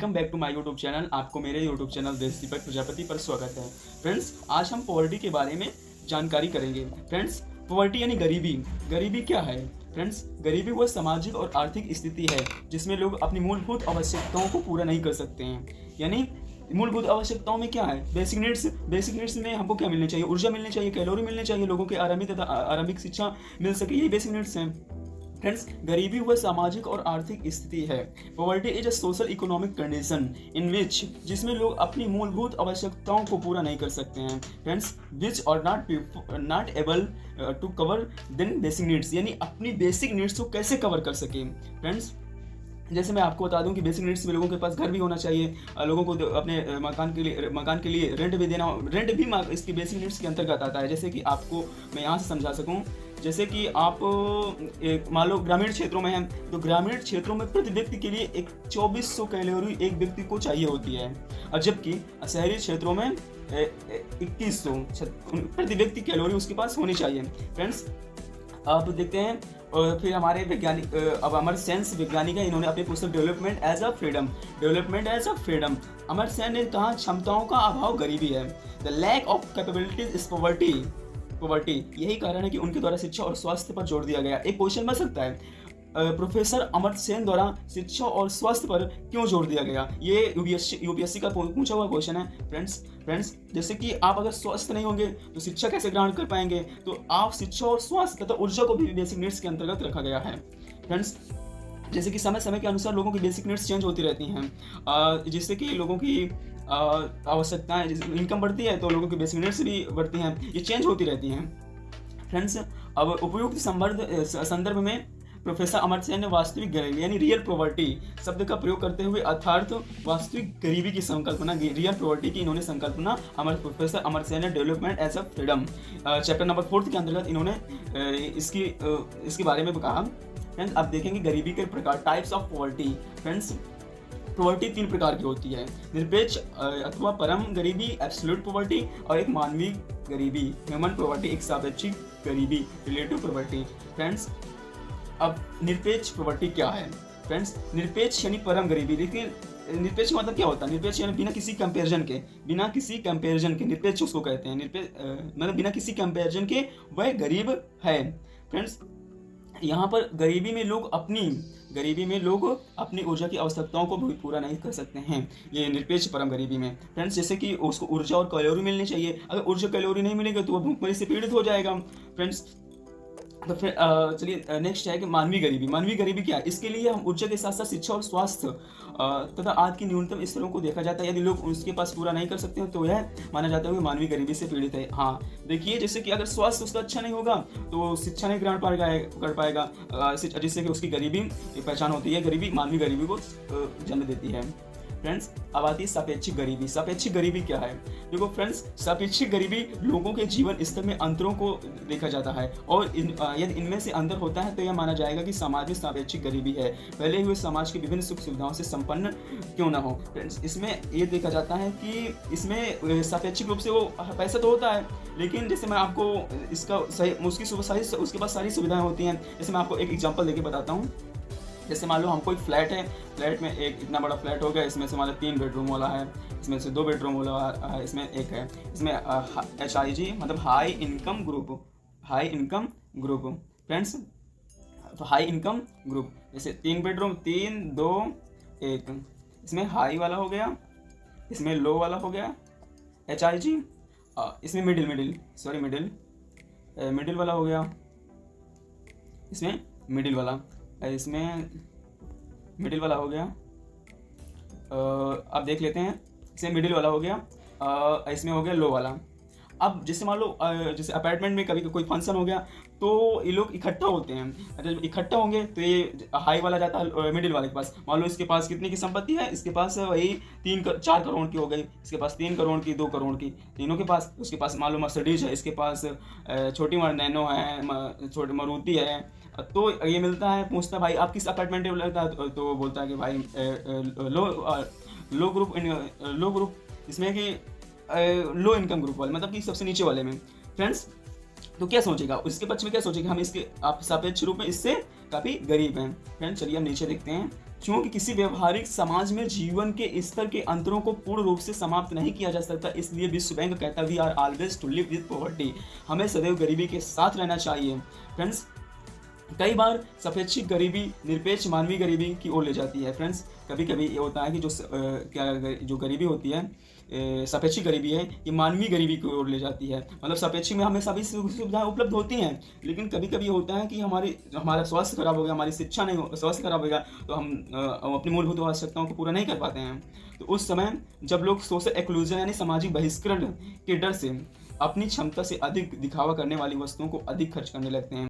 Welcome back to my YouTube channel. आपको मेरे YouTube channel देश दीपक प्रजापति पर स्वागत है। फ्रेंड्स, आज हम पॉवर्टी के बारे में जानकारी करेंगे। फ्रेंड्स, पॉवर्टी यानी गरीबी। गरीबी क्या है? फ्रेंड्स, गरीबी वह सामाजिक और आर्थिक स्थिति है जिसमें लोग अपनी मूलभूत आवश्यकताओं को पूरा नहीं कर सकते हैं। यानी मूलभूत आवश्यकताओं में क्या है? बेसिक नीड्स में हमको क्या मिलनी चाहिए? ऊर्जा मिलनी चाहिए, कैलोरी मिलनी चाहिए, लोगों के आरंभिक शिक्षा मिल सके, यही बेसिक नीड्स हैं। फ्रेंड्स, गरीबी वह सामाजिक और आर्थिक स्थिति है। Poverty is a social economic condition in which, जिसमें लोग अपनी मूलभूत आवश्यकताओं को पूरा नहीं कर सकते हैं। Friends, which are not able to cover then basic needs, यानी अपनी बेसिक नीड्स को कैसे कवर कर सके। फ्रेंड्स, जैसे मैं आपको बता दूं कि बेसिक नीड्स में लोगों के पास घर भी होना चाहिए, लोगों को अपने मकान के लिए रेंट भी देना, रेंट भी इसकी बेसिक नीड्स के अंतर्गत आता है। जैसे कि आपको मैं यहाँ से समझा सकूं, जैसे कि आप मान लो ग्रामीण क्षेत्रों में हैं, तो ग्रामीण क्षेत्रों में प्रति व्यक्ति के लिए एक 2400 कैलोरी एक व्यक्ति को चाहिए होती है, और जबकि शहरी क्षेत्रों में 2100 प्रति व्यक्ति कैलोरी उसके पास होनी चाहिए। फ्रेंड्स, अब देखते हैं और फिर हमारे वैज्ञानिक, अब अमर्त्य सेन वैज्ञानिक है, इन्होंने अपनी पुस्तक development as a freedom, Amartya Sen ने कहा क्षमताओं का अभाव गरीबी है। The lack of capabilities is poverty. यही कारण है कि उनके द्वारा शिक्षा और स्वास्थ्य पर जोर दिया गया। एक क्वेश्चन बन सकता है, प्रोफेसर अमर्त्य सेन द्वारा शिक्षा और स्वास्थ्य पर क्यों जोर दिया गया? ये यूपीएससी का पूछा हुआ क्वेश्चन है। फ्रेंड्स, जैसे कि आप अगर स्वस्थ नहीं होंगे तो शिक्षा कैसे ग्रहण कर पाएंगे? तो आप शिक्षा और स्वास्थ्य तथा ऊर्जा को भी बेसिक नीड्स के अंतर्गत रखा गया है। फ्रेंड्स, जैसे कि समय समय के अनुसार लोगों की बेसिक नीड्स चेंज होती रहती हैं, जिससे कि लोगों की आवश्यकताएं, इनकम बढ़ती है तो लोगों की बेसिक नीड्स भी बढ़ती हैं, ये चेंज होती रहती हैं। फ्रेंड्स, अब उपयुक्त संदर्भ में प्रोफेसर अमर्त्य सेन ने वास्तविक गरीबी यानी रियल पॉवर्टी शब्द का प्रयोग करते हुए अर्थात वास्तविक गरीबी की संकल्पना, रियल पॉवर्टी की इन्होंने संकल्पना प्रोफेसर अमर्त्य सेन ने development as a freedom chapter number 4 के अंतर्गत इन्होंने इसके बारे में कहा। फ्रेंड्स, अब देखेंगे गरीबी के प्रकार, types of poverty. Friends, poverty 3 प्रकार की होती है, निरपेक्ष अथवा परम गरीबी, एब्सोल्यूट पॉवर्टी, और एक मानवीय गरीबी, ह्यूमन पॉवर्टी, एक सापेक्षिक गरीबी, रिलेटिव पॉवर्टी। फ्रेंड्स, अब निरपेक्ष पॉवर्टी क्या है? फ्रेंड्स, निरपेक्ष यानी परम गरीबी। लेकिन निरपेक्ष मतलब क्या होता है? निरपेक्ष यानी बिना किसी कंपैरिजन के निरपेक्ष उसको कहते हैं। मतलब बिना किसी कंपैरिजन के वह गरीब है। फ्रेंड्स, यहाँ पर गरीबी में लोग अपनी ऊर्जा की आवश्यकताओं को भी पूरा नहीं कर सकते हैं, ये निरपेक्ष परम गरीबी में। फ्रेंड्स, जैसे कि उसको ऊर्जा और कैलोरी मिलनी चाहिए, अगर ऊर्जा कैलोरी नहीं मिलेगा तो वह भूखमरी से पीड़ित हो जाएगा। फ्रेंड्स, तो फिर चलिए नेक्स्ट है कि मानवीय गरीबी क्या है? इसके लिए हम ऊर्जा के साथ साथ शिक्षा और स्वास्थ्य तथा आज की न्यूनतम स्तरों को देखा जाता है। यदि लोग उसके पास पूरा नहीं कर सकते हैं तो यह माना जाता है कि मानवीय गरीबी से पीड़ित है। हाँ, देखिए, जैसे कि अगर स्वास्थ्य उसका अच्छा नहीं होगा तो शिक्षा नहीं ग्रहण कर पाएगा, जिससे कि उसकी गरीबी की पहचान होती है। गरीबी मानवीय गरीबी को जन्म देती है। फ्रेंड्स, अब आती है सापेक्षिक गरीबी। सापेक्षिक गरीबी क्या है? देखो फ्रेंड्स, सापेक्षिक गरीबी लोगों के जीवन स्तर में अंतरों को देखा जाता है, और यदि इनमें से अंतर होता है तो यह माना जाएगा कि समाज में सापेक्षिक गरीबी है, भले हुए समाज की विभिन्न सुख सुविधाओं से संपन्न क्यों न हो। फ्रेंड्स, इसमें ये देखा जाता है कि इसमें सापेक्षिक रूप से वो पैसा तो होता है, लेकिन जैसे मैं आपको इसका उसके पास सारी सुविधाएं होती हैं। जैसे मैं आपको एक एग्जाम्पल देके बताता हूँ। जैसे मान लो हमको एक फ्लैट है, फ्लैट में एक इतना बड़ा फ्लैट हो गया, इसमें से मान लो 3 बेडरूम वाला है, इसमें से 2 बेडरूम वाला है, इसमें एक है, इसमें HIG मतलब high income group. Friends, high income group, जैसे 3 बेडरूम, 3 2 1, इसमें हाई वाला हो गया, इसमें लो वाला हो गया HIG, इसमें मिडिल वाला हो गया, इसमें मिडिल वाला हो गया। अब देख लेते हैं, इसमें मिडिल वाला हो गया, इसमें हो गया लो वाला। अब जैसे मान लो जैसे अपार्टमेंट में कभी कोई फंक्शन हो गया तो ये लोग इकट्ठा होते हैं। जब इकट्ठा होंगे तो ये हाई वाला जाता है मिडिल वाले के पास। मान लो इसके पास कितने की संपत्ति है? इसके पास वही 4 करोड़ की हो गई, इसके पास 3 करोड़ की, 2 करोड़ की, तीनों के पास। उसके पास मान लो मर्सिडीज है, इसके पास छोटी नैनो है, छोटी मारुति है। तो ये मिलता है, पूछता है भाई आप किस अपार्टमेंट में लगता है? तो बोलता है कि भाई लो ग्रुप, इसमें कि लो इनकम ग्रुप वाले, मतलब कि सबसे नीचे वाले में। फ्रेंड्स, तो क्या सोचेगा, उसके पक्ष में क्या सोचेगा, हम इसके आप सापेक्ष रूप में इससे काफ़ी गरीब हैं। फ्रेंड चलिए हम नीचे देखते हैं। चूंकि किसी व्यवहारिक समाज में जीवन के स्तर के अंतरों को पूर्ण रूप से समाप्त नहीं किया जा सकता, इसलिए विश्व बैंक कहता we are always to live with poverty, हमें सदैव गरीबी के साथ रहना चाहिए। फ्रेंड्स कई बार सापेक्षिक गरीबी निरपेक्ष मानवीय गरीबी की ओर ले जाती है। फ्रेंड्स कभी कभी ये होता है कि जो गरीबी होती है, सापेक्षिक गरीबी है, ये मानवीय गरीबी की ओर ले जाती है। मतलब सापेक्षिक में हमें सभी सुविधाएं उपलब्ध होती हैं, लेकिन कभी कभी होता है कि हमारा स्वास्थ्य खराब हो गया, हमारी शिक्षा नहीं हो, स्वास्थ्य खराब हो गया, तो हम अपनी मूलभूत आवश्यकताओं को पूरा नहीं कर पाते हैं। तो उस समय जब लोग सोशल एक्लूजन यानी सामाजिक बहिष्करण के डर से अपनी क्षमता से अधिक दिखावा करने वाली वस्तुओं को अधिक खर्च करने लगते हैं।